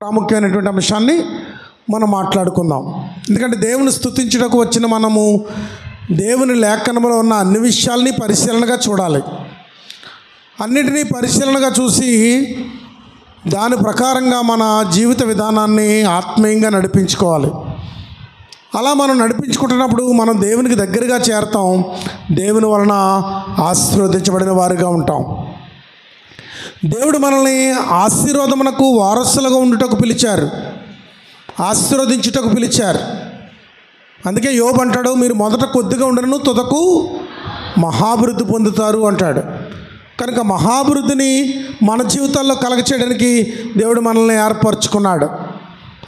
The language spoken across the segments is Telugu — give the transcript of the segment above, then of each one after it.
ప్రాముఖ్యమైనటువంటి అంశాన్ని మనం మాట్లాడుకుందాం. ఎందుకంటే దేవుని స్తుతించుటకు వచ్చిన మనము దేవుని లేఖనంలో ఉన్న అన్ని విషయాల్ని పరిశీలనగా చూడాలి. అన్నిటినీ పరిశీలనగా చూసి దాని ప్రకారంగా మన జీవిత విధానాన్ని ఆత్మీయంగా నడిపించుకోవాలి. అలా మనం నడిపించుకుంటున్నప్పుడు మనం దేవునికి దగ్గరగా చేరతాం, దేవుని వలన ఆశీర్వదించబడిన వారిగా ఉంటాం. దేవుడు మనల్ని ఆశీర్వాదమునకు వారసులుగా ఉండుటకు పిలిచారు, ఆశీర్వదించుటకు పిలిచారు. అందుకే యోబు అంటాడు, మీరు మొదట కొద్దిగా ఉండను తుదకు మహాభివృద్ధి పొందుతారు అంటాడు. కనుక మహాభివృద్ధిని మన జీవితాల్లో కలగచేయడానికి దేవుడు మనల్ని ఏర్పరచుకున్నాడు.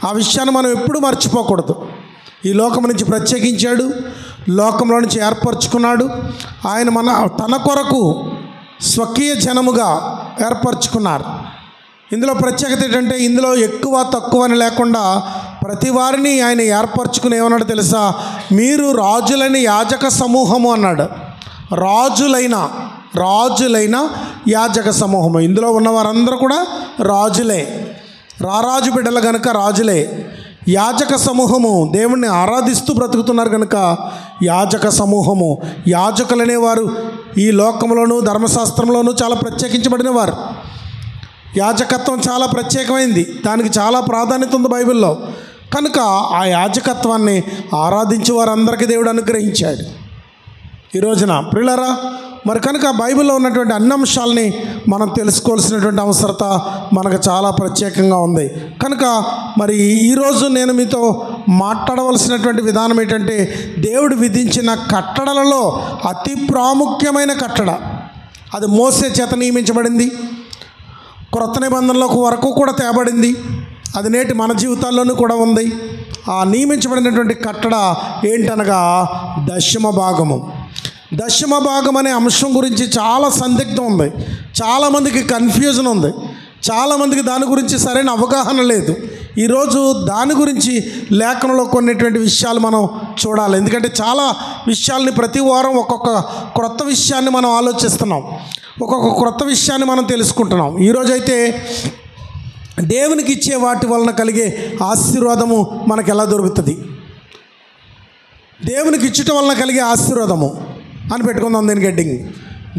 ఆ విషయాన్ని మనం ఎప్పుడూ మర్చిపోకూడదు. ఈ లోకం నుంచి ప్రత్యేకించాడు, లోకంలో నుంచి ఏర్పరచుకున్నాడు. ఆయన తన కొరకు స్వకీయ జనముగా ఏర్పరచుకున్నారు. ఇందులో ప్రత్యేకత ఏంటంటే, ఇందులో ఎక్కువ తక్కువ అని లేకుండా ప్రతి వారిని ఆయన ఏర్పరచుకుని ఏమన్నాడు తెలుసా? మీరు రాజులని యాజక సమూహము అన్నాడు. రాజులైన యాజక సమూహము. ఇందులో ఉన్న వారందరూ కూడా రాజులే, రారాజు బిడ్డలు కనుక రాజులే. యాజక సమూహము దేవుణ్ణి ఆరాధిస్తూ బ్రతుకుతున్నారు కనుక యాజక సమూహము. యాజకులనేవారు ఈ లోకంలోనూ ధర్మశాస్త్రంలోనూ చాలా ప్రత్యేకించబడిన వారు. యాజకత్వం చాలా ప్రత్యేకమైంది, దానికి చాలా ప్రాధాన్యత ఉంది బైబిల్లో. కనుక ఆ యాజకత్వాన్ని ఆరాధించే వారందరికీ దేవుడు అనుగ్రహించాడు ఈ రోజున. ప్రియులారా, మరి కనుక బైబిల్లో ఉన్నటువంటి అన్ని అంశాలని మనం తెలుసుకోవాల్సినటువంటి అవసరత మనకు చాలా ప్రత్యేకంగా ఉంది. కనుక మరి ఈరోజు నేను మీతో మాట్లాడవలసినటువంటి విధానం ఏంటంటే, దేవుడు విధించిన కట్టడలలో అతి ప్రాముఖ్యమైన కట్టడ, అది మోసే చేత నియమించబడింది, క్రొత్త నిబంధనల వరకు కూడా తేబడింది, అది నేటి మన జీవితాల్లోనూ కూడా ఉంది. ఆ నియమించబడినటువంటి కట్టడ ఏంటనగా దశమ భాగము. దశమ భాగం అనే అంశం గురించి చాలా సందిగ్ధం ఉంది, చాలామందికి కన్ఫ్యూజన్ ఉంది, చాలామందికి దాని గురించి సరైన అవగాహన లేదు. ఈరోజు దాని గురించి లేఖనంలో కొన్నిటువంటి విషయాలు మనం చూడాలి. ఎందుకంటే చాలా విషయాల్ని ప్రతి వారం ఒక్కొక్క క్రొత్త విషయాన్ని మనం ఆలోచిస్తున్నాం, ఒక్కొక్క క్రొత్త విషయాన్ని మనం తెలుసుకుంటున్నాం. ఈరోజైతే దేవునికి ఇచ్చే వాటి వలన కలిగే ఆశీర్వాదము మనకు ఎలా దొరుకుతుంది, దేవునికి ఇచ్చటం వలన కలిగే ఆశీర్వాదము అని పెట్టుకుందాం. దీనికి హెడ్డింగ్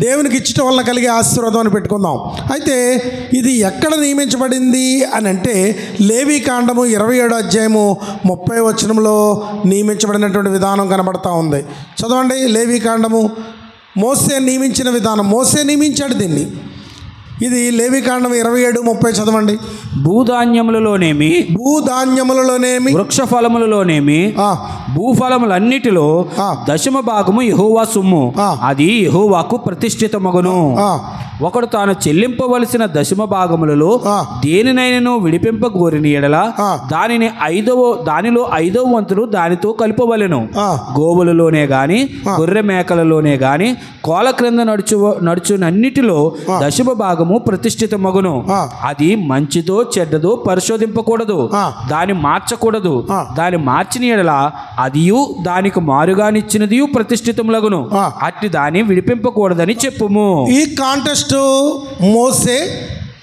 దేవునికి ఇచ్చటం వలన కలిగే ఆశీర్వాదం అని పెట్టుకుందాం. అయితే ఇది ఎక్కడ నియమించబడింది అని అంటే, లేవీకాండము 27వ అధ్యాయము 30వ వచనంలో నియమించబడినటువంటి విధానం కనబడతా ఉంది. చదవండి. లేవీకాండము మోసే నియమించిన విధానం, మోసే నియమించాడు దీన్ని. ఇది లేవీకాండం 27:30 చదవండి. భూధాన్యములలోనేమి వృక్ష ఫలములలోనేమి భూఫలములన్నిటిలో దశమ భాగము యెహోవా సొమ్ము, అది యెహోవాకు ప్రతిష్ఠితమగును. ఒకడు తాను చెల్లింపవలసిన దశమ భాగములలో దేనినైనను విడిపింపగోరిన ఎడల దానిలో 5వ వంతులు దానితో కలుపవలెను. గోవులలోనే గాని గొర్రె మేకలలోనే గాని కోల క్రింద నడుచునన్నిటిలో దశమ భాగము ప్రతిష్ఠితమగును. అది మంచిదో చెడ్డదో పరిశోధింపకూడదు, దాన్ని మార్చకూడదు. దాన్ని మార్చిన ఎడల అదియు దానికి మారుగానిచ్చినది ప్రతిష్ఠితములగును. అట్టి దాన్ని విడిపింపకూడదని చెప్పుము. ఈ కాంటెస్ట్ మోసే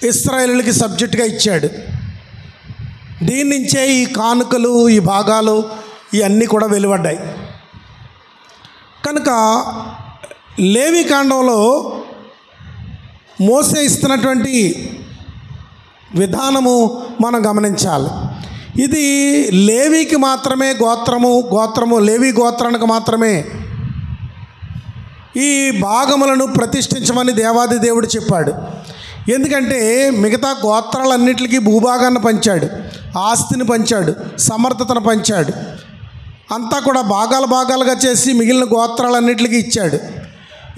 ఇశ్రాయేలుకి సబ్జెక్టుగా ఇచ్చాడు. దీని నుంచే ఈ కానుకలు, ఈ భాగాలు ఇవన్నీ కూడా వెలువడ్డాయి. కనుక లేవీకాండంలో మోసే ఇస్తున్నటువంటి విధానము మనం గమనించాలి. ఇది లేవీకి మాత్రమే గోత్రము లేవీ గోత్రానికి మాత్రమే ఈ భాగములను ప్రతిష్ఠించమని దేవాది దేవుడు చెప్పాడు. ఎందుకంటే మిగతా గోత్రాలన్నిటికీ భూభాగాన్ని పంచాడు, ఆస్తిని పంచాడు, సమర్థతను పంచాడు. అంతా కూడా భాగాలుగా చేసి మిగిలిన గోత్రాలన్నిటికీ ఇచ్చాడు.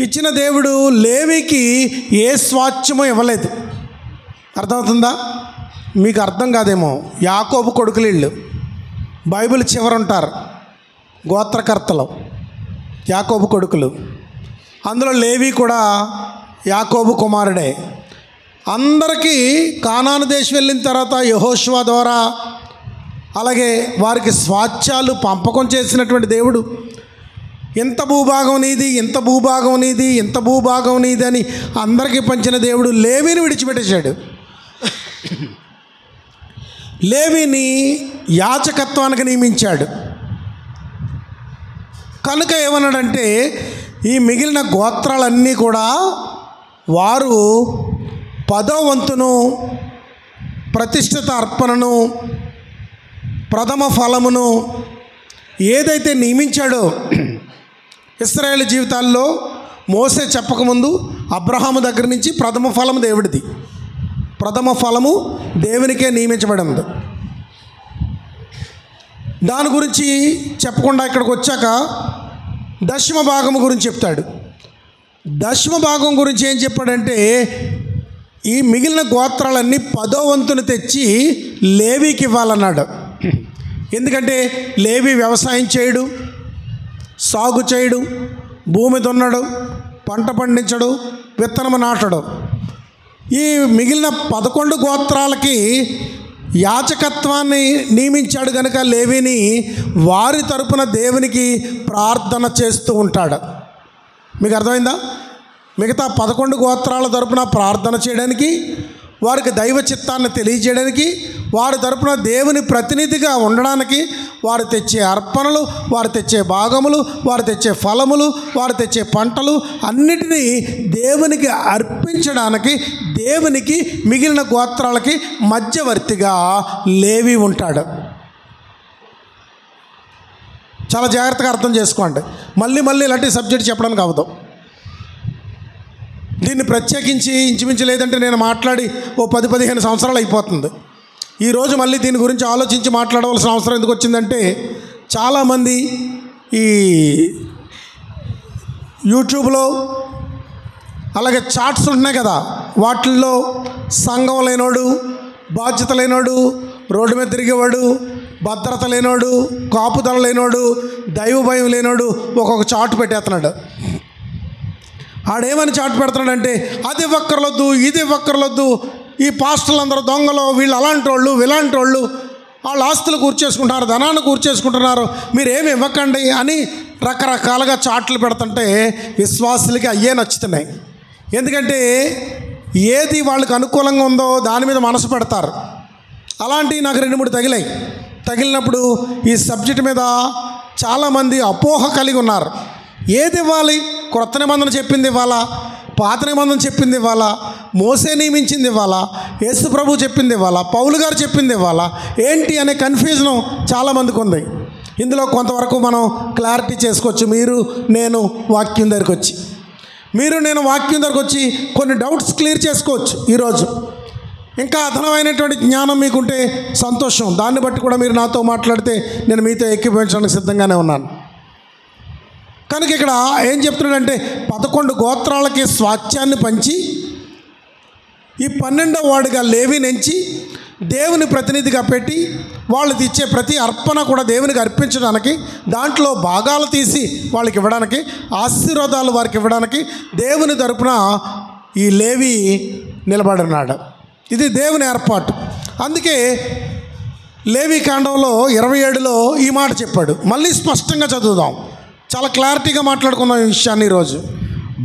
ఇచ్చిన దేవుడు లేవీకి ఏ స్వాచ్ఛమో ఇవ్వలేదు. అర్థమవుతుందా? మీకు అర్థం కాదేమో. యాకోబు కొడుకులు వీళ్ళు బైబిల్ చివరుంటారు, గోత్రకర్తలు యాకోబు కొడుకులు. అందులో లేవీ కూడా యాకోబు కుమారుడే. అందరికీ కానాను దేశం వెళ్ళిన తర్వాత యెహోషువ ద్వారా అలాగే వారికి స్వాచ్ఛాలు పంపకం చేసినటువంటి దేవుడు ఎంత భూభాగం నీది, ఎంత భూభాగం నీది, ఎంత భూభాగం నీది అని అందరికీ పంచిన దేవుడు లేవీని విడిచిపెట్టేశాడు. లేవిని యాజకత్వానికి నియమించాడు. కనుక ఏమన్నాడంటే ఈ మిగిలిన గోత్రాలన్నీ కూడా వారు 10వ వంతును, ప్రతిష్ఠిత అర్పణను, ప్రథమ ఫలమును ఏదైతే నియమించాడో ఇశ్రాయేలు జీవితాల్లో మోసే చెప్పకముందు అబ్రహాము దగ్గర నుంచి ప్రథమ ఫలము దేవుడిది. ప్రథమ ఫలము దేవునికే నియమించబడింది. దాని గురించి చెప్పకుండా ఇక్కడికి వచ్చాక దశమ భాగము గురించి చెప్తాడు. దశమ భాగం గురించి ఏం చెప్పాడంటే ఈ మిగిలిన గోత్రాలన్నీ 10వ వంతును తెచ్చి లేవీకి ఇవ్వాలన్నాడు. ఎందుకంటే లేవి వ్యవసాయం చేయడు, సాగు చేయడు, భూమి దున్నడు, పంట పండించడు, విత్తనము నాటడు. ఈ మిగిలిన 11 గోత్రాలకి యాజకత్వాన్ని నియమించాడు కనుక లేవిని వారి తరపున దేవునికి ప్రార్థన చేస్తూ ఉంటాడు. మీకు అర్థమైందా? మిగతా 11 గోత్రాల తరపున ప్రార్థన చేయడానికి, వారికి దైవ చిత్తాన్ని తెలియజేయడానికి, వారి తరపున దేవుని ప్రతినిధిగా ఉండడానికి, వారు తెచ్చే అర్పణలు, వారు తెచ్చే భాగములు, వారు తెచ్చే ఫలములు, వారు తెచ్చే పంటలు అన్నిటినీ దేవునికి అర్పించడానికి దేవునికి మిగిలిన గోత్రాలకి మధ్యవర్తిగా లేవి ఉంటాడు. చాలా జాగ్రత్తగా అర్థం చేసుకోండి. మళ్ళీ ఇలాంటి సబ్జెక్ట్ చెప్పడానికి అవ్వదు. దీన్ని ప్రత్యేకించి ఇంచుమించు లేదంటే నేను మాట్లాడి ఓ 10-15 సంవత్సరాలు అయిపోతుంది. ఈరోజు మళ్ళీ దీని గురించి ఆలోచించి మాట్లాడవలసిన అవసరం ఎందుకు వచ్చిందంటే చాలామంది ఈ యూట్యూబ్లో అలాగే చాట్స్ ఉంటున్నాయి కదా, వాటిల్లో సంఘం లేనోడు, బాధ్యత లేనోడు, రోడ్డు మీద తిరిగేవాడు, భద్రత లేనోడు, కాపుదల లేనోడు, దైవ భయం లేనోడు ఒక్కొక్క చాటు పెట్టేస్తున్నాడు. ఆడేమని చాటు పెడుతున్నాడంటే అది ఇవ్వక్కర్లొద్దు, ఇది ఇవ్వక్కర్లొద్దు, ఈ పాస్టర్లు అందరూ దొంగలు, వీళ్ళు అలాంటి వాళ్ళు ఇలాంటి వాళ్ళు, వాళ్ళు ఆస్తులు కూర్చేసుకుంటున్నారు, ధనాన్ని కూర్చేసుకుంటున్నారు, మీరేమి ఇవ్వకండి అని రకరకాలుగా చాట్లు పెడుతుంటే విశ్వాసులకి అయ్యే నచ్చుతున్నాయి. ఎందుకంటే ఏది వాళ్ళకి అనుకూలంగా ఉందో దాని మీద మనసు పెడతారు. అలాంటివి నాకు 2-3 తగిలినప్పుడు ఈ సబ్జెక్ట్ మీద చాలామంది అపోహ కలిగి ఉన్నారు. ఏది ఇవ్వాలి? క్రొత్త నిబంధన చెప్పింది ఇవ్వాలా? పాత నిబంధన చెప్పింది ఇవ్వాలా? మోసే నియమించింది ఇవ్వాలా? యేసు ప్రభు చెప్పింది ఇవ్వాలా? పౌలు గారు చెప్పింది ఇవ్వాలా? ఏంటి అనే కన్ఫ్యూజన్ చాలామందికి ఉంది. ఇందులో కొంతవరకు మనం క్లారిటీ చేసుకోవచ్చు. మీరు నేను వాక్యం దగ్గరికి వచ్చి కొన్ని డౌట్స్ క్లియర్ చేసుకోవచ్చు. ఈరోజు ఇంకా అదనమైనటువంటి జ్ఞానం మీకుంటే సంతోషం. దాన్ని బట్టి కూడా మీరు నాతో మాట్లాడితే నేను మీతో ఏకీభవించడానికి సిద్ధంగానే ఉన్నాను. కనుక ఇక్కడ ఏం చెప్తున్నాడంటే 11 గోత్రాలకి స్వాస్థ్యాన్ని పంచి ఈ 12వ వాడిగా లేవిని ఎంచి దేవుని ప్రతినిధిగా పెట్టి వాళ్ళు ఇచ్చే ప్రతి అర్పణ కూడా దేవునికి అర్పించడానికి, దాంట్లో భాగాలు తీసి వాళ్ళకి ఇవ్వడానికి, ఆశీర్వాదాలు వారికి ఇవ్వడానికి దేవుని తరపున ఈ లేవి నిలబడినాడు. ఇది దేవుని ఏర్పాటు. అందుకే లేవి కాండంలో 27లో ఈ మాట చెప్పాడు. మళ్ళీ స్పష్టంగా చదువుదాం, చాలా క్లారిటీగా మాట్లాడుకుందాం ఈ విషయాన్ని ఈరోజు.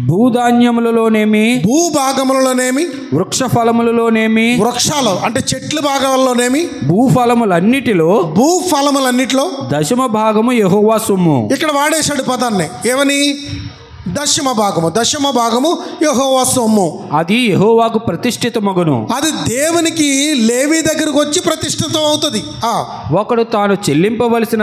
భూధాన్యములలోనేమి, భూభాగములలోనేమి, వృక్ష ఫలములలోనేమి, వృక్షాలు అంటే చెట్లు భాగాల్లోనేమి, భూఫలములన్నిటిలో 10వ భాగము యెహోవా సొమ్ము. ఇక్కడ వాడేశాడు పదాన్ని. ఏమని? దశమ భాగము యెహోవా సొమ్ము. అది యెహోవాకు ప్రతిష్ఠితమగును. అది దేవునికి లేవి దగ్గరకు వచ్చి ప్రతిష్ఠితం అవుతుంది. ఒకడు తాను చెల్లించవలసిన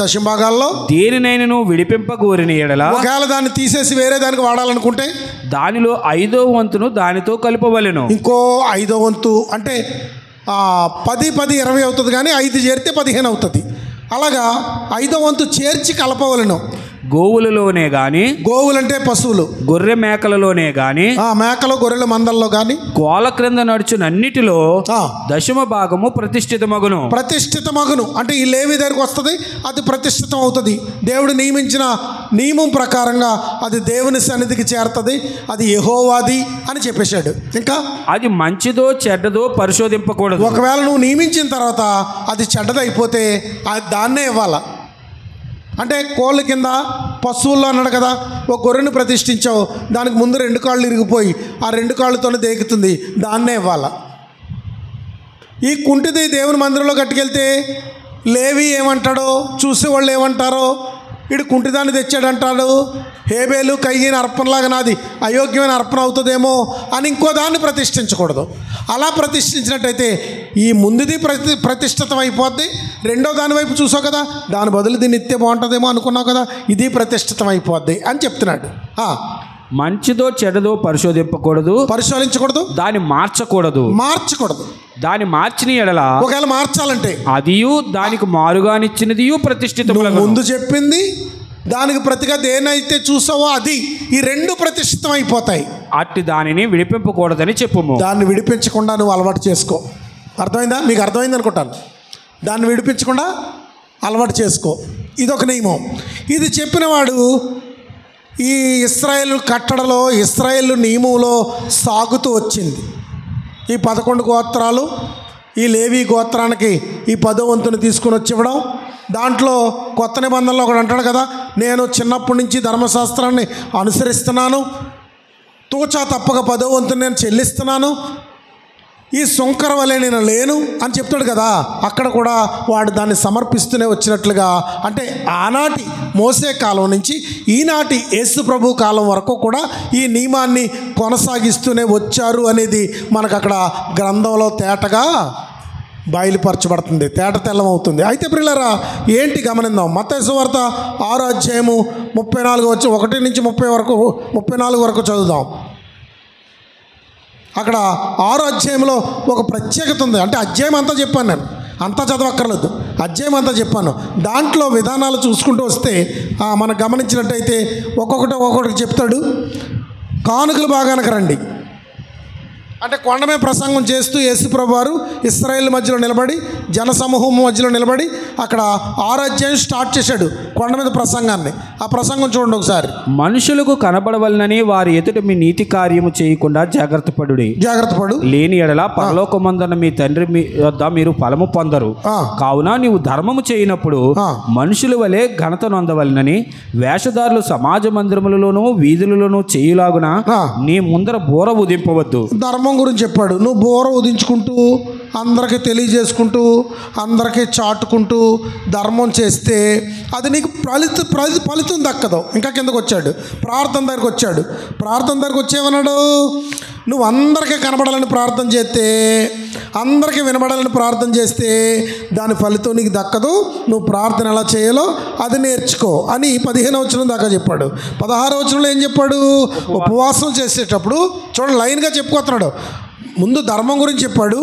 దశమ భాగాల్లో దేనినైనా విడిపింపగోరిన ఎడల, ఒకవేళ దాన్ని తీసేసి వేరే దానికి వాడాలనుకుంటే దానిలో 5వ వంతును దానితో కలుపవలెను. ఇంకో 5వ వంతు అంటే 10, 20 అవుతుంది, కానీ 5 చేరితే 15 అవుతుంది. అలాగా 5వ వంతు చేర్చి కలపవలను. గోవులలోనే గాని, గోవులంటే పశువులు, గొర్రె మేకలలోనే గాని, మేకలు గొర్రెల మందల్లో గాని, కోల క్రింద నడుచునన్నిటిలో 10వ భాగము ప్రతిష్ఠితమగును. అంటే ఈ లేవి దగ్గరికి వస్తుంది, అది ప్రతిష్ఠితం అవుతుంది. దేవుడు నియమించిన నియమం ప్రకారంగా అది దేవుని సన్నిధికి చేరుతుంది. అది యెహోవాది అని చెప్పేశాడు. ఇంకా అది మంచిదో చెడ్డదో పరిశోధింపకూడదు. ఒకవేళ నువ్వు నియమించిన తర్వాత అది చెడ్డదైపోతే దాన్నే ఇవ్వాలా. అంటే కోళ్ళ కింద పశువుల్లో అన్నాడు కదా, ఒక గొర్రెను ప్రతిష్ఠించావు, దానికి ముందు 2 కాళ్ళు ఇరిగిపోయి ఆ 2 కాళ్ళతోనే దేకుతుంది, దాన్నే ఇవ్వాలా. ఈ కుంటిది దేవుని మందిరంలో కట్టుకెళ్తే లేవి ఏమంటాడో, చూసేవాళ్ళు ఏమంటారో, వీడు కుంటిదాన్ని తెచ్చాడంటాడు, హేబేలు కయ్యిన అర్పణలాగా నాది అయోగ్యమైన అర్పణ అవుతుందేమో అని ఇంకో దాన్ని ప్రతిష్ఠించకూడదు. అలా ప్రతిష్ఠించినట్టయితే ఈ ముందుది ప్రతిష్ఠితం అయిపోద్ది, రెండో దాని వైపు చూసావు కదా, దాని బదులు దీన్ని ఇస్తే బాగుంటుందేమో అనుకున్నావు కదా, ఇది ప్రతిష్ఠితం అయిపోద్ది అని చెప్తున్నాడు. మంచిదో చెడదో పరిశోధించకూడదు, దాన్ని మార్చకూడదు. దాన్ని మార్చిన ఎడల ఒకవేళ మార్చాలంటే అదియు దానికి మారుగానిచ్చినది ప్రతిష్ఠితములు. ముందు చెప్పింది దానికి ప్రతిగా దేనైతే చూసావో అది, ఈ రెండు ప్రతిష్ఠితం అయిపోతాయి. అట్టి దానిని విడిపింపకూడదని చెప్పుము. దాన్ని విడిపించకుండా నువ్వు అలవాటు చేసుకో. అర్థమైందా? మీకు అర్థమైంది అనుకుంటాను. దాన్ని విడిపించకుండా అలవాటు చేసుకో, ఇదొక నియమం. ఇది చెప్పినవాడు ఈ ఇశ్రాయేలు కట్టడలో, ఇశ్రాయేలు నియమంలో సాగుతూ వచ్చింది. ఈ 11 గోత్రాలు, ఈ లేవి గోత్రానికి ఈ 10వ వంతుని తీసుకుని వచ్చి ఇవ్వడం. దాంట్లో కొత్త నిబంధనలో ఒకడు అంటాడు కదా, నేను చిన్నప్పటి నుంచి ధర్మశాస్త్రాన్ని అనుసరిస్తున్నాను, తూచా తప్పక 10వ వంతుని నేను చెల్లిస్తున్నాను, ఈ సుంకర వలె నేను లేను అని చెప్తాడు కదా. అక్కడ కూడా వాడు దాన్ని సమర్పిస్తూనే వచ్చినట్లుగా, అంటే ఆనాటి మోసే కాలం నుంచి ఈనాటి యేసు ప్రభు కాలం వరకు కూడా ఈ నియమాన్ని కొనసాగిస్తూనే వచ్చారు అనేది మనకు అక్కడ గ్రంథంలో తేటగా బయలుపరచబడుతుంది, తేట తెల్లమవుతుంది. అయితే ప్రియులారా, ఏంటి గమనిద్దాం. మత్తయి సువార్త 6వ అధ్యాయము 34 1 నుంచి 34 వరకు చదువుదాం. అక్కడ 6వ అధ్యాయంలో ఒక ప్రత్యేకత ఉంది. అంటే అధ్యాయం అంతా చెప్పాను, నేను అంతా చదవక్కర్లేదు, అధ్యాయం అంతా చెప్పాను. దాంట్లో విధానాలు చూసుకుంటూ వస్తే మనం గమనించినట్టయితే ఒక్కొక్కటి చెప్తాడు. కానుకలు భాగానికి రండి అంటే కొండమే ప్రసంగం చేస్తూ యేసుప్రభు వారు ఇశ్రాయేల్ మధ్యలో నిలబడి, జనసమూహం మధ్యలో నిలబడి అక్కడ 6వ అధ్యాయం స్టార్ట్ చేశాడు కొండ మీద ప్రసంగాన్ని. ఆ ప్రసంగం చూడండి ఒకసారి. మనుషులకు కనబడవలనని వారి ఎదుట మీ నీతి కార్యము చేయకుండా జాగ్రత్త పడు, లేని ఎడల పరలోకమందున్న మీ తండ్రి వద్ద మీరు ఫలము పొందరు. కావున నీవు ధర్మము చేయనప్పుడు మనుషుల వలె ఘనత నొందవలనని వేషధారులు సమాజ మందిరములలోనూ వీధులలోనూ చేయులాగున నీ ముందర బోర ఉదింపవద్దు. ధర్మం గురించి చెప్పాడు. నువ్వు బోర ఉదించుకుంటూ, అందరికీ తెలియజేసుకుంటూ, అందరికీ చాటుకుంటూ ధర్మం చేస్తే అది నీకు ఫలితం దక్కదు. ఇంకా కిందకు వచ్చాడు, ప్రార్థన దగ్గరికి వచ్చేవన్నాడు. నువ్వు అందరికీ కనబడాలని ప్రార్థన చేస్తే, అందరికీ వినబడాలని ప్రార్థన చేస్తే దాని ఫలితం నీకు దక్కదు. నువ్వు ప్రార్థన ఎలా చేయాలో అది నేర్చుకో అని 15వ వచనం దాకా చెప్పాడు. 16వ వచనంలో ఏం చెప్పాడు? ఉపవాసం చేసేటప్పుడు చూడండి, లైన్గా చెప్పుకొస్తున్నాడు. ముందు ధర్మం గురించి చెప్పాడు,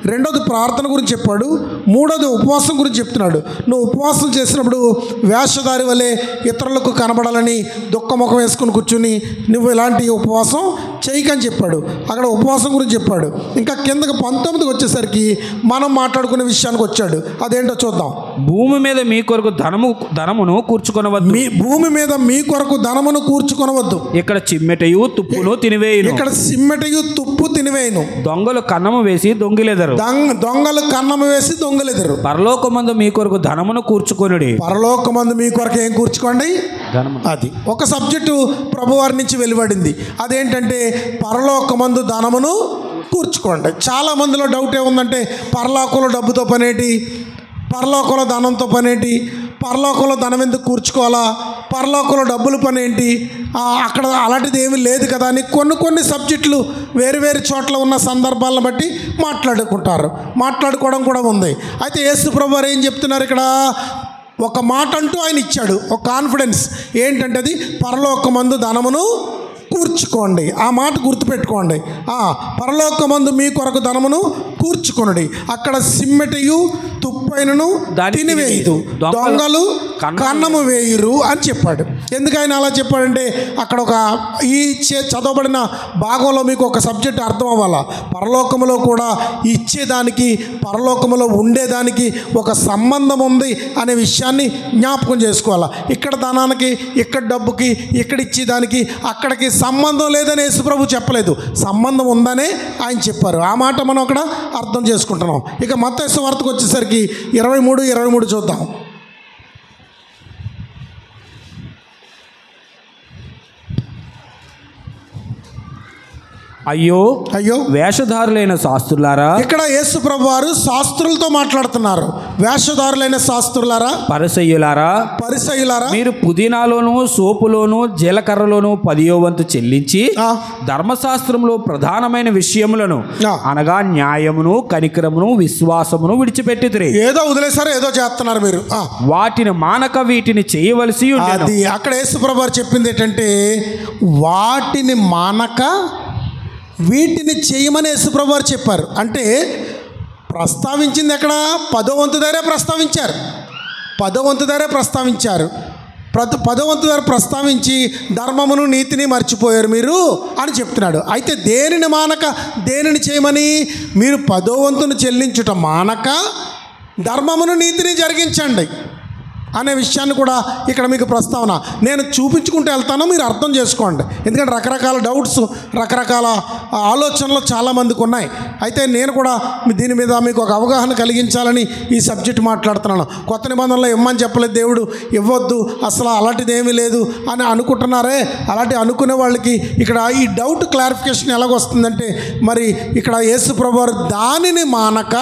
రెండోది ప్రార్థన గురించి చెప్పాడు, మూడోది ఉపవాసం గురించి చెప్తున్నాడు. నువ్వు ఉపవాసం చేసినప్పుడు వేషధారి వలె ఇతరులకు కనబడాలని దుఃఖముఖం వేసుకుని కూర్చుని నువ్వు ఇలాంటి ఉపవాసం చేయకని చెప్పాడు. అక్కడ ఉపవాసం గురించి చెప్పాడు. ఇంకా కిందకి 19కి వచ్చేసరికి మనం మాట్లాడుకునే విషయానికి వచ్చాడు. అదేంటో చూద్దాం. భూమి మీద మీ కొరకు ధనమును కూర్చుకొనవద్దు. భూమి మీద మీ కొరకు ధనమును కూర్చుకొనవద్దు. ఇక్కడ చిమ్మెటయు తుప్పును తినివేయును. ఇక్కడ చిమ్మెటయు తుప్పు తినివేయును. దొంగలు కన్నము వేసి దొంగిలెదరు. పరలోకమందు మీ కొరకు ధనమును కూర్చుకొనుడి. పరలోకమందు మీ కొరకు ఏం కూర్చుకోండి? అది ఒక సబ్జెక్టు ప్రభువారి నుంచి వెలువడింది. అదేంటంటే పరలోకమందు ధనమును కూర్చుకోండి. చాలా మందిలో డౌట్ ఏముందంటే, పరలోకంలో డబ్బుతో పనేటి, పరలోకంలో ధనంతో పనేటి, పరలోకంలో ధనం ఎందుకు కూర్చుకోవాలా, పరలోకంలో డబ్బులు పని ఏంటి, అక్కడ అలాంటిది ఏమీ లేదు కదా అని కొన్ని సబ్జెక్టులు వేరు చోట్ల ఉన్న సందర్భాలను బట్టి మాట్లాడుకోవడం కూడా ఉంది. అయితే యేసు ప్రభువు వారు ఏం చెప్తున్నారు ఇక్కడ? ఒక మాట అంటూ ఆయన ఇచ్చాడు, ఒక కాన్ఫిడెన్స్. ఏంటంటే అది పరలోకమందు ధనమును కూర్చుకోండి. ఆ మాట గుర్తుపెట్టుకోండి. పరలోకమందు మీ కొరకు ధనమును కూర్చుకొనుడి. అక్కడ సిమ్మెటయు తుప్పైనను తినివేయదు, దొంగలు కన్నము వేయురు అని చెప్పాడు. ఎందుకైనా అలా చెప్పాడంటే అక్కడ ఒక ఈ చదవబడిన భాగంలో మీకు ఒక సబ్జెక్ట్ అర్థం అవ్వాలా. పరలోకములో కూడా ఇచ్చేదానికి, పరలోకములో ఉండేదానికి ఒక సంబంధం ఉంది అనే విషయాన్ని జ్ఞాపకం చేసుకోవాలా. ఇక్కడ ధనానికి, ఇక్కడ డబ్బుకి, ఇక్కడ ఇచ్చేదానికి అక్కడికి సంబంధం లేదని యేసుప్రభు చెప్పలేదు, సంబంధం ఉందనే ఆయన చెప్పారు. ఆ మాట మనం అక్కడ అర్థం చేసుకుంటున్నాం. ఇక మత్తయి సువార్తకు వచ్చేసరికి 23 చూద్దాం. అయ్యో అయ్యో వేషధారులైన శాస్త్రులారా. ఇక్కడ యేసు ప్రభు వారు శాస్త్రులతో మాట్లాడుతున్నారు. వేషధారులైన శాస్త్రులారా, పరిసయ్యులారా, మీరు పుదీనాలోను సోపులోను జీలకర్రలోను 10వ వంతు చెల్లించి ధర్మశాస్త్రంలో ప్రధానమైన విషయములను అనగా న్యాయమును, కనికరమును, విశ్వాసమును విడిచిపెట్టితిరి. ఏదో వదిలేసారు, ఏదో చేస్తున్నారు మీరు. వాటిని మానక వీటిని చేయవలసి అది అక్కడ యేసు ప్రభు వారు చెప్పింది ఏంటంటే, వాటిని మానక వీటిని చేయమని యేసుప్రభు వారు చెప్పారు. అంటే ప్రస్తావించింది ఎక్కడ? 10వ వంతు దగ్గరే ప్రస్తావించారు. 10వ వంతు దగ్గరే ప్రస్తావించారు. 10వ వంతు దగ్గర ప్రస్తావించి ధర్మమును నీతిని మర్చిపోయారు మీరు అని చెప్తున్నాడు. అయితే దేనిని మానక దేనిని చేయమని? మీరు 10వ వంతును చెల్లించుట మానక ధర్మమును నీతిని జరిగించండి అనే విషయాన్ని కూడా ఇక్కడ మీకు ప్రస్తావన. నేను చూపించుకుంటూ వెళ్తాను, మీరు అర్థం చేసుకోండి. ఎందుకంటే రకరకాల డౌట్స్, రకరకాల ఆలోచనలు చాలామందికి ఉన్నాయి. అయితే నేను కూడా దీని మీద మీకు ఒక అవగాహన కలిగించాలని ఈ సబ్జెక్ట్ మాట్లాడుతున్నాను. కొత్త నిబంధనలో ఇమ్మని చెప్పలేదు దేవుడు, ఇవ్వద్దు, అసలు అలాంటిది ఏమీ లేదు అని అనుకుంటున్నారే. అలాంటి అనుకునే వాళ్ళకి ఇక్కడ ఈ డౌట్ క్లారిఫికేషన్ ఎలాగొస్తుందంటే, మరి ఇక్కడ యేసు ప్రభువారు దానిని మానక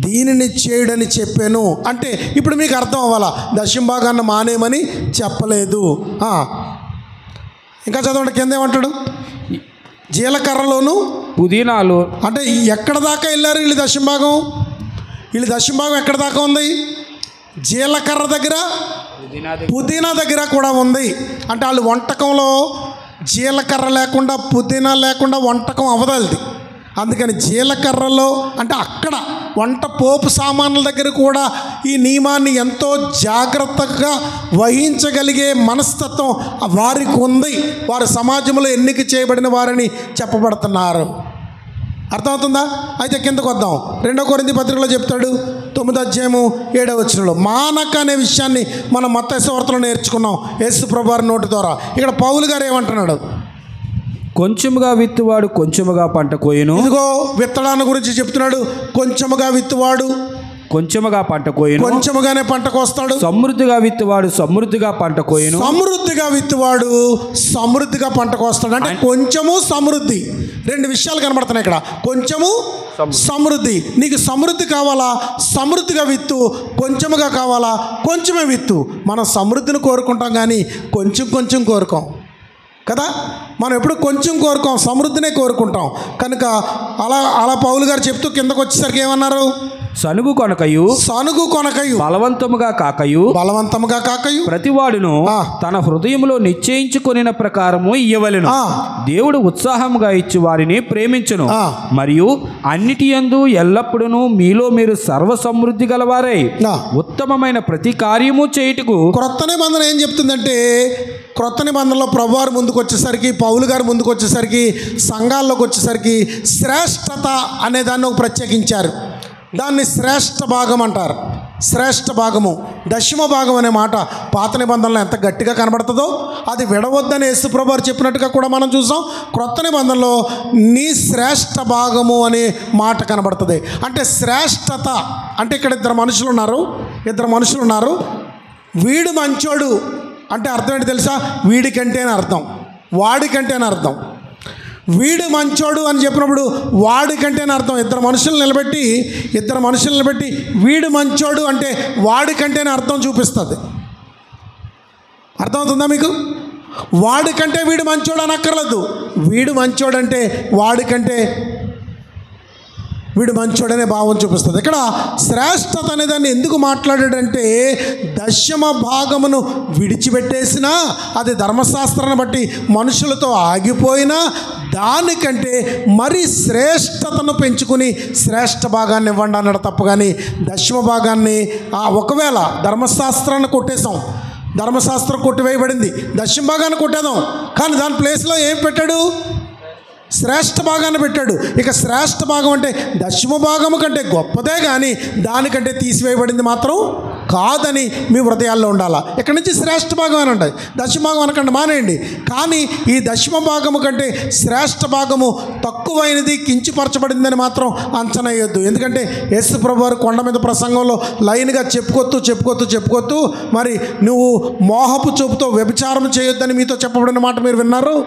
దీనిని చేయడని చెప్పాను అంటే ఇప్పుడు మీకు అర్థం అవ్వాలా, దశంభాగాన్ని మానేయమని చెప్పలేదు. ఇంకా చదవండి, కింద ఏమంటాడు? జీలకర్రలోను పుదీనాలు. అంటే ఎక్కడ దాకా వెళ్ళారు వీళ్ళు దశంభాగం? వీళ్ళు దశంభాగం ఎక్కడ దాకా ఉంది? జీలకర్ర దగ్గర, పుదీనా దగ్గర కూడా ఉంది. అంటే వాళ్ళు వంటకంలో జీలకర్ర లేకుండా, పుదీనా లేకుండా వంటకం అవదలది. అందుకని జీలకర్రలో అంటే అక్కడ వంట పోపు సామాన్ల దగ్గర కూడా ఈ నియమాన్ని ఎంతో జాగ్రత్తగా వహించగలిగే మనస్తత్వం వారికి ఉంది. వారు సమాజంలో ఎన్నిక చేయబడిన వారని చెప్పబడుతున్నారు. అర్థమవుతుందా? అయితే కిందకు వద్దాం. 2 కొరింథీ పత్రికలో చెప్తాడు 9వ అధ్యాయము 7వ వచనంలో మానక అనే విషయాన్ని మనం మత్తయి సువార్తలో నేర్చుకున్నాం యేసు ప్రభువారి నోటి ద్వారా. ఇక్కడ పౌలు గారు ఏమంటున్నాడు? కొంచెముగా విత్తువాడు కొంచెముగా పంట కోయును. ఇదిగో విత్తడాన్ని గురించి చెప్తున్నాడు. కొంచెముగా విత్తువాడు కొంచెముగా పంట కోయును, కొంచెముగానే పంట కోస్తాడు. సమృద్ధిగా విత్తువాడు సమృద్ధిగా పంట కోయును, సమృద్ధిగా విత్తువాడు సమృద్ధిగా పంట కోస్తాడు. అంటే కొంచెము సమృద్ధి, 2 విషయాలు కనబడుతున్నాయి ఇక్కడ. కొంచెము సమృద్ధి. నీకు సమృద్ధి కావాలా? సమృద్ధిగా విత్తు. కొంచెముగా కావాలా? కొంచెమే విత్తు. మనం సమృద్ధిని కోరుకుంటాం కానీ కొంచెం కొంచెం కోరుకోం కదా. మనం ఎప్పుడు కొంచెం కోరుకోం, సమృద్ధినే కోరుకుంటాం. కనుక అలా పౌలు గారు చెప్తూ కిందకు వచ్చేసరికి ఏమన్నారు? సనుగు కొనకయు బలవంతముగా కాకయు ప్రతివాడును తన హృదయంలో నిశ్చయించుకొనిన ప్రకారము ఇయ్యవలెను. దేవుడు ఉత్సాహముగా ఇచ్చి వారిని ప్రేమించును, మరియు అన్నిటి యందు ఎల్లప్పుడూ మీలో మీరు సర్వ సమృద్ధి గలవారై ఉత్తమమైన ప్రతి కార్యము చేయుటకు. క్రొత్త నిబంధన ఏం చెప్తుందంటే, క్రొత్త నిబంధనలో ప్రభువారు ముందుకు వచ్చేసరికి, పౌలు గారు ముందుకు వచ్చేసరికి, సంఘాల్లోకి వచ్చేసరికి శ్రేష్టత అనే దాన్ని ఒక ప్రత్యేకించారు. దాన్ని శ్రేష్ఠ భాగం అంటారు. శ్రేష్ఠ భాగము, దశమ భాగం అనే మాట పాత నిబంధనలో ఎంత గట్టిగా కనబడుతుందో అది విడవద్దని యేసు ప్రభువారు చెప్పినట్టుగా కూడా మనం చూసాం. క్రొత్త నిబంధనలో నీ శ్రేష్ఠ భాగము అనే మాట కనబడుతుంది. అంటే శ్రేష్టత అంటే ఇక్కడ ఇద్దరు మనుషులు ఉన్నారు. వీడు మంచోడు అంటే అర్థం ఏంటి తెలుసా? వీడికంటే అని అర్థం, వాడికంటే అని అర్థం. వీడు మంచోడు అని చెప్పినప్పుడు వాడికంటే అని అర్థం. ఇద్దరు మనుషులను నిలబెట్టి వీడు మంచోడు అంటే వాడికంటేనే అర్థం చూపిస్తుంది. అర్థమవుతుందా మీకు? వాడికంటే వీడు మంచోడు అనక్కర్లేదు. వీడు మంచోడంటే వాడికంటే వీడు మంచోడనే భావం చూపిస్తుంది. ఇక్కడ శ్రేష్టత అనేదాన్ని ఎందుకు మాట్లాడాడంటే, దశమ భాగమును విడిచిపెట్టేసినా, అది ధర్మశాస్త్రాన్ని బట్టి మనుషులతో ఆగిపోయినా, దానికంటే మరి శ్రేష్టతను పెంచుకుని శ్రేష్ఠ భాగాన్ని ఇవ్వండి అన్నాడు తప్ప. కానీ దశమ భాగాన్ని ఒకవేళ ధర్మశాస్త్రాన్ని కొట్టేసాం, ధర్మశాస్త్రం కొట్టివేయబడింది, దశమ భాగాన్ని కొట్టేద్దాం, కానీ దాని ప్లేస్లో ఏం పెట్టాడు? శ్రేష్ఠ భాగాన్ని పెట్టాడు. ఇక శ్రేష్ఠ భాగం అంటే దశమ భాగము కంటే గొప్పదే, కానీ దానికంటే తీసివేయబడింది మాత్రం కాదని మీ హృదయాల్లో ఉండాలా. ఇక్కడి నుంచి శ్రేష్ఠ భాగం అని ఉంటుంది, దశమ భాగం అనకండి, మానేయండి. కానీ ఈ దశమ భాగము కంటే శ్రేష్ఠ భాగము తక్కువైనది, కించిపరచబడిందని మాత్రం అంచనా వేయొద్దు. ఎందుకంటే యేసు ప్రభువారు కొండ మీద ప్రసంగంలో లైన్గా చెప్పుకొత్తూ మరి నువ్వు మోహపు చూపుతో వ్యభిచారం చేయొద్దని మీతో చెప్పబడిన మాట మీరు విన్నారు.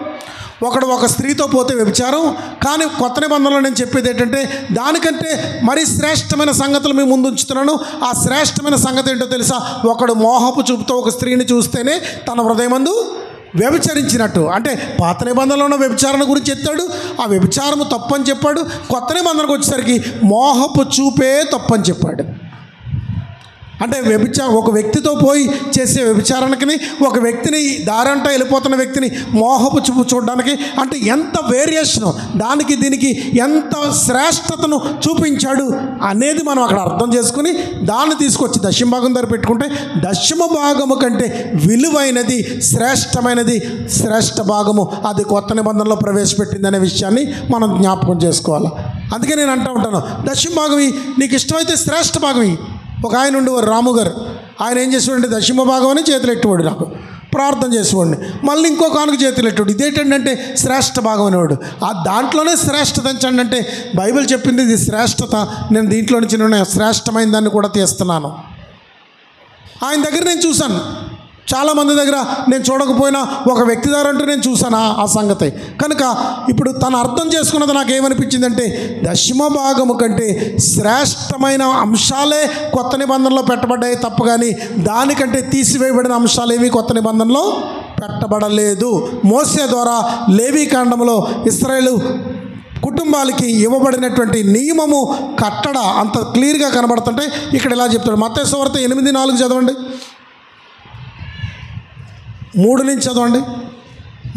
ఒకడు ఒక స్త్రీతో పోతే వ్యభిచారం. కానీ కొత్త నిబంధనలో నేను చెప్పేది ఏంటంటే దానికంటే మరీ శ్రేష్టమైన సంగతులు మీ ముందు ఉంచుతున్నాను. ఆ శ్రేష్టమైన సంగతి ఏంటో తెలుసా? ఒకడు మోహపు చూపుతో ఒక స్త్రీని చూస్తేనే తన హృదయమందు వ్యభిచరించినట్టు. అంటే పాత నిబంధనలో ఉన్న వ్యభిచారణ గురించి ఎత్తాడు, ఆ వ్యభిచారము తప్పని చెప్పాడు. కొత్త నిబంధనకు వచ్చేసరికి మోహపు చూపే తప్పని చెప్పాడు. అంటే ఒక వ్యక్తితో పోయి చేసే వ్యభిచారానికి, ఒక వ్యక్తిని దారంటా వెళ్ళిపోతున్న వ్యక్తిని మోహపు చూపు చూడడానికి, అంటే ఎంత వేరియేషను, దానికి దీనికి ఎంత శ్రేష్టతను చూపించాడు అనేది మనం అక్కడ అర్థం చేసుకుని దాన్ని తీసుకొచ్చి దశమ భాగం దగ్గర పెట్టుకుంటే దశమ భాగము కంటే విలువైనది, శ్రేష్టమైనది శ్రేష్ఠ భాగము అది కొత్త నిబంధనలో ప్రవేశపెట్టింది అనే విషయాన్ని మనం జ్ఞాపకం చేసుకోవాలి. అందుకే నేను అంటూ ఉంటాను, దశమ భాగం నీకు ఇష్టమైతే శ్రేష్ఠ భాగం. ఒక ఆయన ఉండేవారు రాము గారు, ఆయన ఏం చేసేవాడంటే దశమ భాగం అని చేతులు ఎట్టువాడు, నాకు ప్రార్థన చేసేవాడిని. మళ్ళీ ఇంకో కానుక చేతులు ఎట్టువాడు. ఇదేంటంటే శ్రేష్ఠ భాగం అనేవాడు. ఆ దాంట్లోనే శ్రేష్టత అంటే బైబిల్ చెప్పింది ఇది శ్రేష్టత, నేను దీంట్లో నుంచి నేను శ్రేష్టమైన దాన్ని కూడా తీస్తున్నాను. ఆయన దగ్గర నేను చూశాను, చాలామంది దగ్గర నేను చూడకపోయినా ఒక వ్యక్తి దగ్గర అంటూ నేను చూశాను ఆ సంగతి. కనుక ఇప్పుడు తను అర్థం చేసుకున్నది నాకు ఏమనిపించిందంటే దశమ భాగము కంటే శ్రేష్టమైన అంశాలే కొత్త నిబంధనలో పెట్టబడ్డాయి తప్ప కానీ దానికంటే తీసివేయబడిన అంశాలు ఏవి కొత్త నిబంధనలో పెట్టబడలేదు. మోసే ద్వారా లేవీ కాండంలో ఇశ్రాయేలు కుటుంబాలకి ఇవ్వబడినటువంటి నియమము కట్టడ అంత క్లియర్గా కనబడుతుంటే ఇక్కడ ఇలా చెప్తాడు. మత్తయి సువార్త 8:4 చదవండి, 3 నుంచి చదవండి.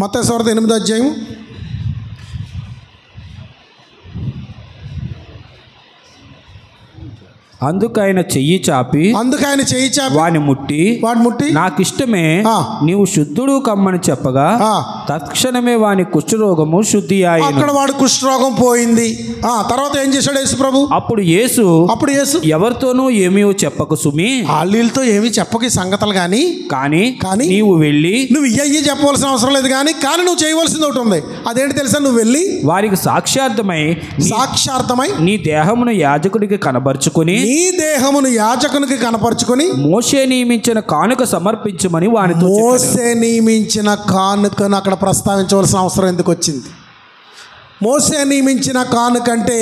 మత్తయి సువార్త 8వ అధ్యాయం. అందుకైన చెయ్యి చాపి వాని ముట్టి నాకిష్టమే నీవు శుద్ధుడు కమ్మని చెప్పగా తక్షణమే వాని కుష్ఠరోగము శుద్ధి అయ్యింది. అక్కడ వాడి కుష్ఠరోగం పోయింది. తర్వాత ఏం చేశాడు యేసు ప్రభు? అప్పుడు యేసు ఎవరితోనూ ఏమీ చెప్పకు సుమి, వాళ్ళతో ఏమీ చెప్పక సంగతులు కానీ నీవు వెళ్ళి నువ్వు ఇయ్యి చెప్పవలసిన అవసరం లేదు, కానీ నువ్వు చేయవలసింది ఒకటి ఉంది. అదేంటి తెలుసా? నువ్వు వెళ్ళి వారికి సాక్ష్యార్థమై నీ దేహమును యాజకుడికి కనబరుచుకుని మోషే నియమించిన కానుక సమర్పించమని వానితో. మోషే నియమించిన కానుకను అక్కడ ప్రస్తావించవలసిన అవసరం ఎందుకు వచ్చింది? మోసే నియమించిన కానుకంటే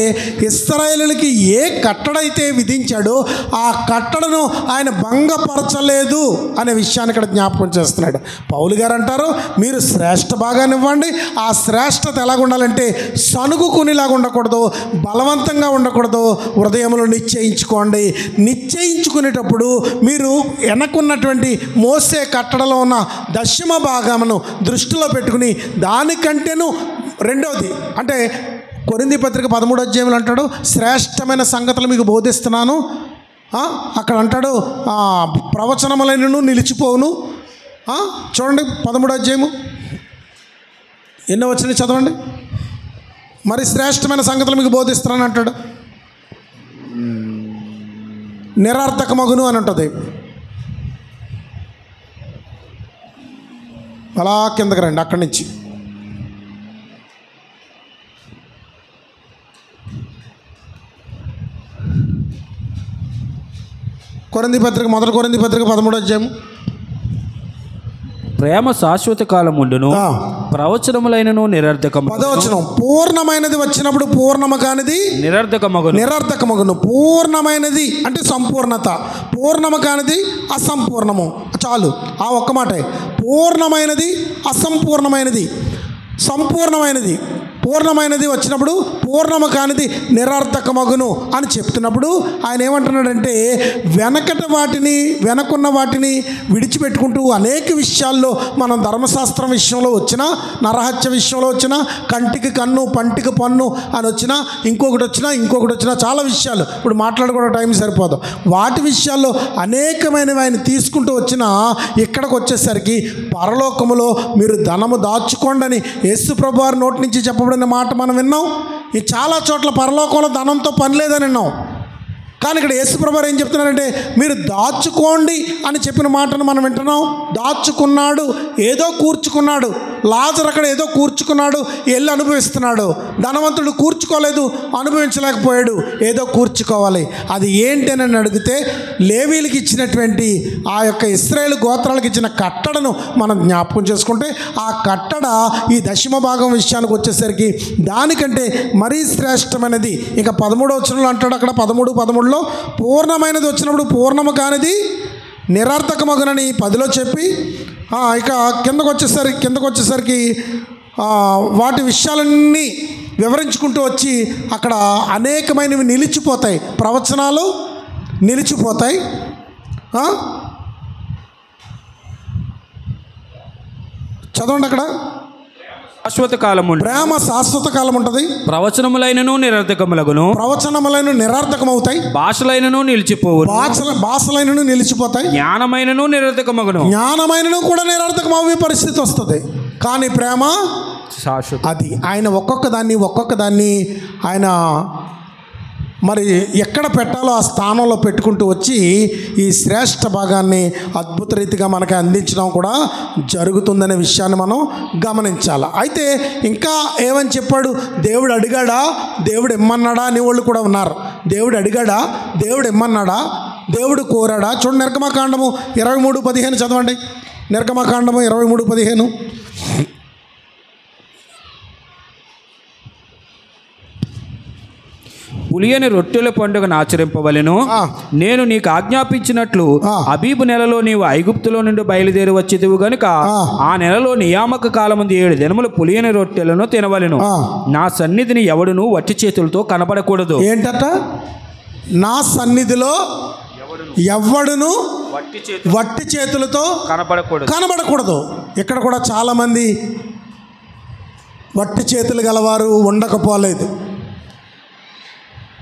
ఇశ్రాయేలులకి ఏ కట్టడైతే విధించాడో ఆ కట్టడను ఆయన భంగపరచలేదు అనే విషయాన్ని ఇక్కడ జ్ఞాపకం చేస్తున్నాడు. పౌలు గారు అంటారు, మీరు శ్రేష్ఠ భాగాన్ని ఇవ్వండి. ఆ శ్రేష్టత ఎలాగ ఉండాలంటే సనుగుకునిలాగా ఉండకూడదు, బలవంతంగా ఉండకూడదు, హృదయంలో నిశ్చయించుకోండి. నిశ్చయించుకునేటప్పుడు మీరు వెనకున్నటువంటి మోసే కట్టడలో ఉన్న దశమ భాగమును దృష్టిలో పెట్టుకుని దానికంటేను రెండవది అంటే కొరింథీ పత్రిక 13వ అధ్యాయంలో అంటాడు, శ్రేష్టమైన సంగతులు మీకు బోధిస్తున్నాను. అక్కడ అంటాడు ప్రవచనములైనను నిలిచిపోవును. చూడండి 13వ అధ్యాయము ఎన్నో వచ్చినాయి చదవండి. మరి శ్రేష్టమైన సంగతులు మీకు బోధిస్తున్నాను అంటాడు. నిరర్థకమగును అని ఉంటుంది. అలా కిందకి రండి, అక్కడి నుంచి మొదటి కొరింథీ పత్రిక 13వ అధ్యాయం. ప్రేమ శాశ్వత కాలముండును, ప్రవచనములైనను నిరర్థకము. 10వ వచనం, పూర్ణమైనది వచ్చినప్పుడు పూర్ణము కానిది నిరర్థకమగును. పూర్ణమైనది అంటే సంపూర్ణత, పూర్ణము కానిది అసంపూర్ణము. చాలు ఆ ఒక్క మాటే. పూర్ణమైనది అసంపూర్ణమైనది, సంపూర్ణమైనది పూర్ణమైనది వచ్చినప్పుడు పూర్ణము కానిది నిరర్థకమగును అని చెప్తున్నప్పుడు ఆయన ఏమంటున్నాడంటే వెనకున్న వాటిని విడిచిపెట్టుకుంటూ అనేక విషయాల్లో మనం ధర్మశాస్త్రం విషయంలో వచ్చినా, నరహత్య విషయంలో వచ్చినా, కంటికి కన్ను పంటికి పన్ను అని వచ్చినా, ఇంకొకటి వచ్చినా చాలా విషయాలు ఇప్పుడు మాట్లాడుకోవడం టైం సరిపోదు. వాటి విషయాల్లో అనేకమైనవి ఆయన తీసుకుంటూ వచ్చినా ఇక్కడికి వచ్చేసరికి పరలోకములో మీరు ధనము దాచుకోండి అని యేసు ప్రభువు వారి నోటి నుంచి చెప్పబడిన మాట మనం విన్నాం. ఈ చాలా చోట్ల పరలోకంలో ధనంతో పని లేదని విన్నాం. కానీ ఇక్కడ యేసు ప్రభువు ఏం చెప్తున్నారంటే మీరు దాచుకోండి అని చెప్పిన మాటను మనం వింటున్నాం. దాచుకున్నాడు, ఏదో కూర్చుకున్నాడు, లాజరు అక్కడ ఏదో కూర్చుకున్నాడు, వెళ్ళి అనుభవిస్తున్నాడు. ధనవంతుడు కూర్చుకోలేదు, అనుభవించలేకపోయాడు, ఏదో కూర్చుకోవాలి. అది ఏంటి అని అడిగితే లేవీలకు ఇచ్చినటువంటి ఆ యొక్క ఇశ్రాయేలు గోత్రాలకు ఇచ్చిన కట్టడను మనం జ్ఞాపకం చేసుకుంటే, ఆ కట్టడ ఈ దశమ భాగం విషయానికి వచ్చేసరికి దానికంటే మరీ శ్రేష్టమైనది. ఇక 13వ వచనంలో అంటాడు, అక్కడ 13:13లో పూర్ణమైనది వచ్చినప్పుడు పూర్ణము కానిది నిరర్థకమగునని 10లో చెప్పి, ఇక కిందకు వచ్చేసరికి వాటి విషయాలన్నీ వివరించుకుంటూ వచ్చి అక్కడ అనేకమైనవి నిలిచిపోతాయి, ప్రవచనాలు నిలిచిపోతాయి. చదవండి అక్కడ. శాశ్వత కాలం, ప్రేమ శాశ్వత కాలం ఉంటుంది. ప్రవచనములైనను నిరర్థకములగును, ప్రవచనములైన నిరర్థకమవుతాయి. భాషలైనను నిలిచిపోవు, భాషలైనను నిలిచిపోతాయి. జ్ఞానమైనను నిరర్థకమగును, జ్ఞానమైనను కూడా నిరర్థకమయ్యే పరిస్థితి వస్తుంది. కానీ ప్రేమ శాశ్వత. అది ఆయన ఒక్కొక్క దాన్ని ఆయన మరి ఎక్కడ పెట్టాలో ఆ స్థానంలో పెట్టుకుంటూ వచ్చి ఈ శ్రేష్ఠ భాగాన్ని అద్భుత రీతిగా మనకి అందించడం కూడా జరుగుతుందనే విషయాన్ని మనం గమనించాలి. అయితే ఇంకా ఏమని చెప్పాడు? దేవుడు అడిగాడా, దేవుడు ఇమ్మన్నాడా అని వాళ్ళు కూడా ఉన్నారు. దేవుడు అడిగాడా, దేవుడు ఇమ్మన్నాడా, దేవుడు కోరాడా? చూడండి, నిర్గమకాండము 23:15 చదవండి. నిర్గమకాండము 23:15. పులియని రొట్టెల పండుగను ఆచరింపవలెను. నేను నీకు ఆజ్ఞాపించినట్లు అబీబు నెలలో నీవు ఐగుప్తులో నుండి బయలుదేరి వచ్చేదివు గనుక ఆ నెలలో నియామక కాలమందు 7 దినములు పులియని రొట్టెలను తినవలెను. నా సన్నిధిని ఎవడును వట్టి చేతులతో కనబడకూడదు. ఏంటట? నా సన్నిధిలో ఎవడును వట్టి చేతులతో కనబడకూడదు. ఇక్కడ కూడా చాలామంది వట్టి చేతులు గలవారు ఉండకపోలేదు.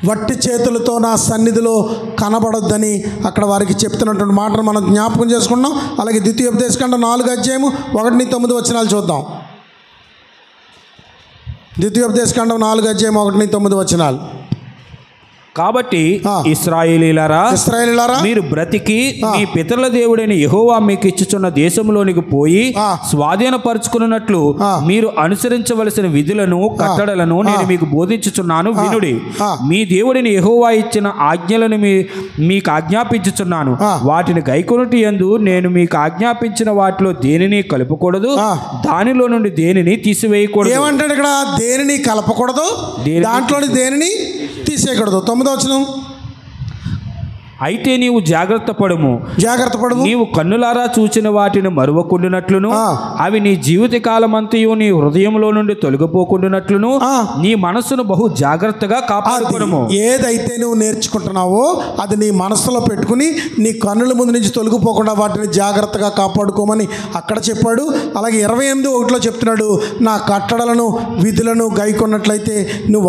వట్టి చేతులతో నా సన్నిధిలో కనబడొద్దని అక్కడ వారికి చెప్తున్నటువంటి మాటను మనం జ్ఞాపకం చేసుకున్నాం. అలాగే ద్వితీయోపదేశకాండం 4:1-9 చూద్దాం. ద్వితీయోపదేశకాండం 4:1-9. కాబట్టి ఇశ్రాయేలీయులారా, మీరు బ్రతికి మీ పితరుల దేవుడైన యెహోవా మీకు ఇచ్చుచున్న దేశంలోనికి పోయి స్వాధీనపరుచుకున్నట్లు మీరు అనుసరించవలసిన విధులను కట్టడలను నేను మీకు బోధించుచున్నాను, వినుడి. మీ దేవుడిని యెహోవా ఇచ్చిన ఆజ్ఞలను మీకు ఆజ్ఞాపించుచున్నాను. వాటిని గైకొనుటి యందు నేను మీకు ఆజ్ఞాపించిన వాటిలో దేనిని కలుపకూడదు, దానిలో నుండి దేనిని తీసివేయకూడదు. ఏమంటాడు ఇక్కడ? దేనిని కలపకూడదు, దాంట్లోని దేనిని తీసేయకూడదు. 9వ వచనం. అయితే నీవు జాగ్రత్త పడుము, నీవు కన్నులారా చూచిన వాటిని మరువకుండునట్లును, అవి నీ జీవిత కాలమంతయు నీ హృదయంలో నుండి తొలగిపోకుండునట్లును నీ మనస్సును బహు జాగ్రత్తగా కాపాడుకోవడము. ఏదైతే నువ్వు నేర్చుకుంటున్నావో అది నీ మనసులో పెట్టుకుని నీ కన్నుల ముందు నుంచి తొలగిపోకుండా వాటిని జాగ్రత్తగా కాపాడుకోమని అక్కడ చెప్పాడు. అలాగే 28:1 చెప్తున్నాడు, నా కట్టడలను విధులను గైకొన్నట్లయితే నువ్వు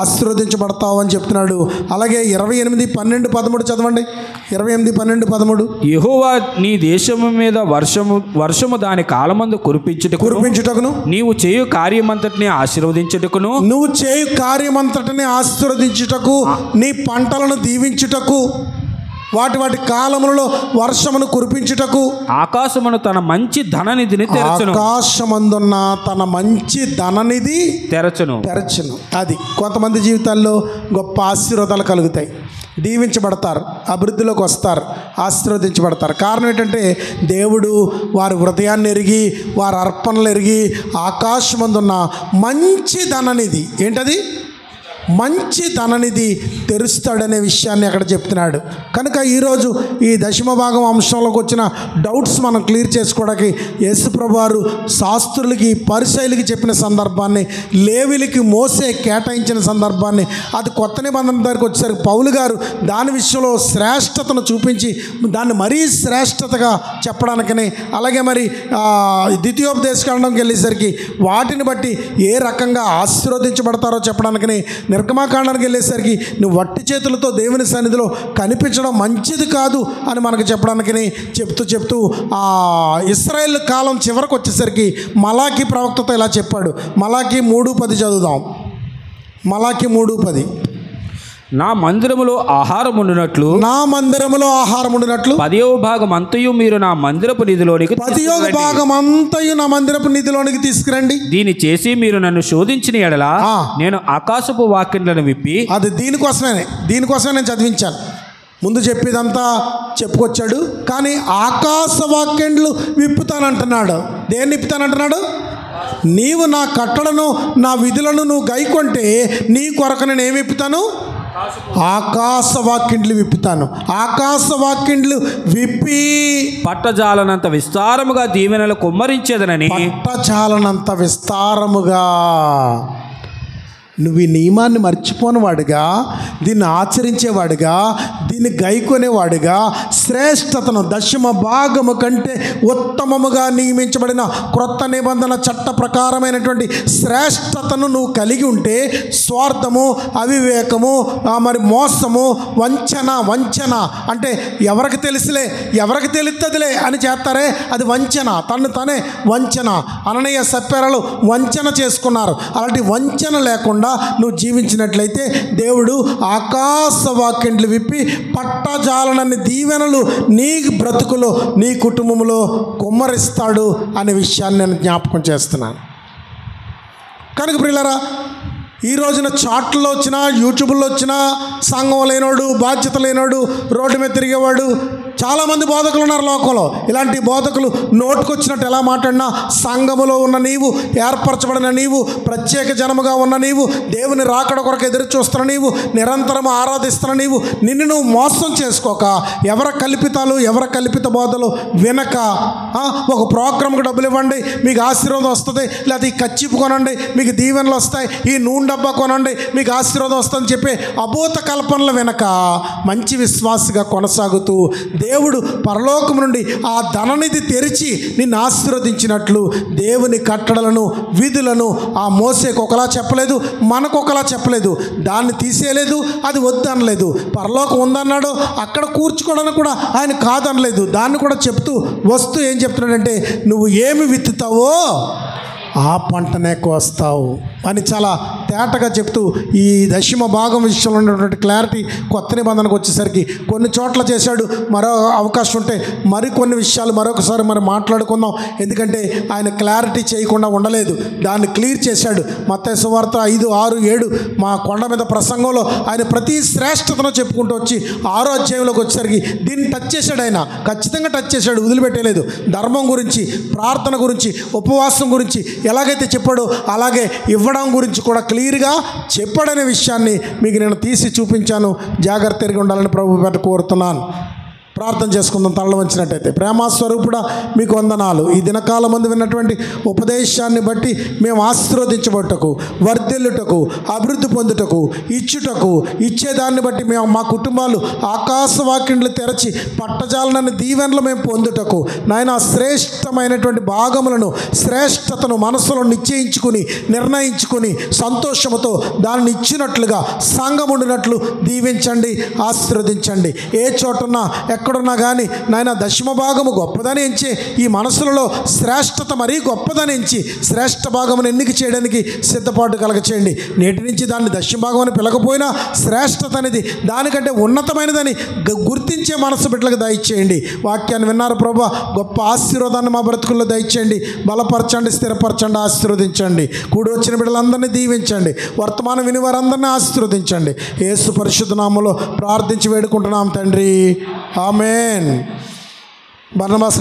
ఆశీర్వదించబడతావు అని చెప్తున్నాడు. అలాగే 28:12-13 చదవండి. 28:12-13. యెహోవా నీ దేశము మీద వర్షము దాని కాలమందు కురిపించుటకును నీవు చేయు కార్యమంతటిని ఆశీర్వదించుటకు నీ పంటలను దీవించుటకు వాటి కాలములలో వర్షమును కురిపించుటకు ఆకాశమును తన మంచి ధననిధిని తెరచును. ఆకాశమందున్న తన మంచి ధననిధి తెరచును. అది కొంతమంది జీవితాల్లో గొప్ప ఆశీర్వాదాలు కలుగుతాయి, దీవించబడతారు, అభివృద్ధిలోకి వస్తారు, ఆశీర్వదించబడతారు. కారణం ఏంటంటే దేవుడు వారి హృదయాన్ని ఎరిగి వారి అర్పణలు ఎరిగి ఆకాశమందున్న మంచి ధననిధి, ఏంటది? మంచి ధననిధి తెరుస్తాడనే విషయాన్ని అక్కడ చెప్తున్నాడు. కనుక ఈరోజు ఈ దశమ భాగం అంశంలోకి వచ్చిన డౌట్స్ మనం క్లియర్ చేసుకోవడానికి యేసుప్రభు వారు శాస్త్రులకి పరిసయ్యులకి చెప్పిన సందర్భాన్ని, లేవీయులకి మోసే కేటాయించిన సందర్భాన్ని, అది కొత్త నిబంధన దగ్గరికి వచ్చేసరికి పౌలు గారు దాని విషయంలో శ్రేష్టతను చూపించి దాన్ని మరీ శ్రేష్టతగా చెప్పడానికని, అలాగే మరి ద్వితీయోపదేశకాండంకి వెళ్ళేసరికి వాటిని బట్టి ఏ రకంగా ఆశీర్వదించబడతారో చెప్పడానికని, నిర్గమకాండానికి వెళ్ళేసరికి నువ్వు వట్టి చేతులతో దేవుని సన్నిధిలో కనిపించడం మంచిది కాదు అని మనకు చెప్పడానికని చెప్తూ ఇశ్రాయేల్ కాలం చివరకు వచ్చేసరికి మలాకి ప్రవక్తతో ఇలా చెప్పాడు. మలాకి 3:10 చదువుదాం. మలాకి 3:10. నా మందిరములో ఆహారం ఉండునట్లు, నా మందిరములో ఆహారం ఉండునట్లు 10వ భాగం అంతయు మీరు నా మందిరపు నిధిలోనికి 10వ భాగం అంతయు నా మందిరపు నిధిలోనికి తీసుకురండి. దీన్ని చేసి మీరు నన్ను శోధించిన ఎడల నేను ఆకాశపు వాక్యములను విప్పి. అది దీనికోసమే నేను చదివించాను. ముందు చెప్పేదంతా చెప్పుకొచ్చాడు, కానీ ఆకాశ వాక్యంలు విప్పుతానంటున్నాడు. దేన్ని విప్పుతానంటున్నాడు? నీవు నా కట్టడను నా విధులను నువ్వు గైకొంటే నీ కొరకు నేను ఏమి విప్పుతాను? ఆకాశ వాక్యంలు విప్పుతాను. ఆకాశ వాక్యంలు విప్పి పట్టజాలనంత విస్తారముగా దీవెనలు కుమ్మరించేదనని. పట్టజాలనంత విస్తారముగా. నువ్వు ఈ నియమాన్ని మర్చిపోనివాడుగా, దీన్ని ఆచరించేవాడుగా, దీన్ని గైకొనేవాడుగా, శ్రేష్టతను దశమ భాగము కంటే ఉత్తమముగా నియమించబడిన క్రొత్త నిబంధన చట్ట ప్రకారమైనటువంటి శ్రేష్టతను నువ్వు కలిగి ఉంటే, స్వార్థము, అవివేకము, మరి మోసము, వంచన అంటే ఎవరికి తెలుస్తుందిలే అని చేస్తారే, అది వంచన. తను తనే వంచన. అననీయ సప్ఫీరాలు వంచన చేసుకున్నారు. అలాంటి వంచన లేకుండా నువ్వు జీవించినట్లయితే దేవుడు ఆకాశ వాక్యంలు విప్పి పట్టజాలనన్ని దీవెనలు నీ బ్రతుకులో, నీ కుటుంబంలో కుమ్మరిస్తాడు అనే విషయాన్ని నేను జ్ఞాపకం చేస్తున్నాను. కనుక ప్రియులారా, ఈ రోజున చాట్లో వచ్చినా, యూట్యూబ్లో వచ్చినా, సంఘం లేనోడు, బాధ్యత లేనోడు, రోడ్డు మీద తిరిగేవాడు, చాలామంది బోధకులు ఉన్నారు లోకంలో. ఇలాంటి బోధకులు నోటుకొచ్చినట్టు ఎలా మాట్లాడినా, సంఘములో ఉన్న నీవు, ఏర్పరచబడిన నీవు, ప్రత్యేక జనముగా ఉన్న నీవు, దేవుని రాకడ కొరకు ఎదురు చూస్తున్న నీవు, నిరంతరం ఆరాధిస్తున్న నీవు, నిన్ను నువ్వు మోసం చేసుకోక, ఎవరి కల్పిత బోధలు వినక, ఒక ప్రోగ్రామ్కి డబ్బులు ఇవ్వండి మీకు ఆశీర్వాదం వస్తుంది, లేదా ఈ కచ్చిపు కొనండి మీకు దీవెనలు వస్తాయి, ఈ నూనె డబ్బా కొనండి మీకు ఆశీర్వాదం వస్తుందని చెప్పి అభూత కల్పనలు వినక మంచి విశ్వాసిగా కొనసాగుతూ దేవుడు పరలోకం నుండి ఆ ధననిధి తెరిచి నిన్ను ఆశీర్వదించినట్లు దేవుని కట్టడలను, విధులను ఆ మోసేకు ఒకలా చెప్పలేదు, మనకు ఒకలా చెప్పలేదు. దాన్ని తీసేయలేదు, అది వద్దనలేదు. పరలోకం ఉందన్నాడు, అక్కడ కూర్చుకోవడానికి కూడా ఆయన కాదనలేదు. దాన్ని కూడా చెప్తూ వస్తూ ఏం చెప్తున్నాడంటే, నువ్వు ఏమి విత్తుతావో ఆ పంటనే కోస్తావు అని చాలా తేటగా చెప్తూ ఈ దశమ భాగం విషయంలో ఉన్నటువంటి క్లారిటీ కొత్త నిబంధనకు వచ్చేసరికి కొన్ని చోట్ల చేశాడు. మరో అవకాశం ఉంటే మరికొన్ని విషయాలు మరొకసారి మాట్లాడుకుందాం. ఎందుకంటే ఆయన క్లారిటీ చేయకుండా ఉండలేదు, దాన్ని క్లియర్ చేశాడు. మత్తయి సువార్త 5, 6, 7 మా కొండ మీద ప్రసంగంలో ఆయన ప్రతి శ్రేష్టతను చెప్పుకుంటూ వచ్చి 6వ అధ్యాయంలోకి వచ్చేసరికి దీన్ని టచ్ చేశాడు. ఆయన ఖచ్చితంగా టచ్ చేశాడు, వదిలిపెట్టలేదు. ధర్మం గురించి, ప్రార్థన గురించి, ఉపవాసం గురించి ఎలాగైతే చెప్పాడో అలాగే ఇవ్వడం గురించి కూడా క్లియర్గా చెప్పాడనే విషయాన్ని మీకు నేను తీసి చూపించాను. జాగ్రత్తగా ఉండాలని ప్రభు పేట కోరుతున్నాను. ప్రార్థన చేసుకుందాం తలలో వంచినట్టయితే. ప్రేమస్వరూపుడా మీకు వందనాలు. ఈ దినకాలం మంది విన్నటువంటి ఉపదేశాన్ని బట్టి మేము ఆశీర్వదించబట్టుకు, వర్ధిల్లుటకు, అభివృద్ధి పొందుటకు, ఇచ్చేదాన్ని బట్టి మేము మా కుటుంబాలు ఆకాశవాక్యంలు తెరచి పట్టజాలనని దీవెనలు మేము పొందుటకు నాయన శ్రేష్టమైనటువంటి భాగములను, శ్రేష్టతను మనసులో నిర్ణయించుకుని సంతోషముతో దాన్ని ఇచ్చినట్లుగా సంఘం ఉండినట్లు దీవించండి, ఆశీర్వదించండి. ఏ చోటున్నా ఎక్కడున్నా కానీ నాయన దశమ భాగము గొప్పదని ఎంచి, ఈ మనసులలో శ్రేష్టత మరీ గొప్పదని ఎంచి శ్రేష్ఠ భాగమును ఎన్నిక చేయడానికి సిద్ధపాటు కలగచేయండి. నేటి నుంచి దాన్ని దశమ భాగం అని పిలకపోయినా శ్రేష్టత అనేది దానికంటే ఉన్నతమైనదని గుర్తించే మనసు బిడ్డలకు దయచేయండి. వాక్యాన్ని విన్నారు ప్రభు, గొప్ప ఆశీర్వాదాన్ని మా బ్రతుకుల్లో దయచేయండి. బలపరచండి, స్థిరపరచండి, ఆశీర్వదించండి. కూడి వచ్చిన బిడ్డలందరినీ దీవించండి. వర్తమానం విని వారందరినీ ఆశీర్వదించండి. యేసు పరిశుద్ధ నామములో ప్రార్థించి వేడుకుంటున్నాం తండ్రి, ఆమేన్. బర్నబాస్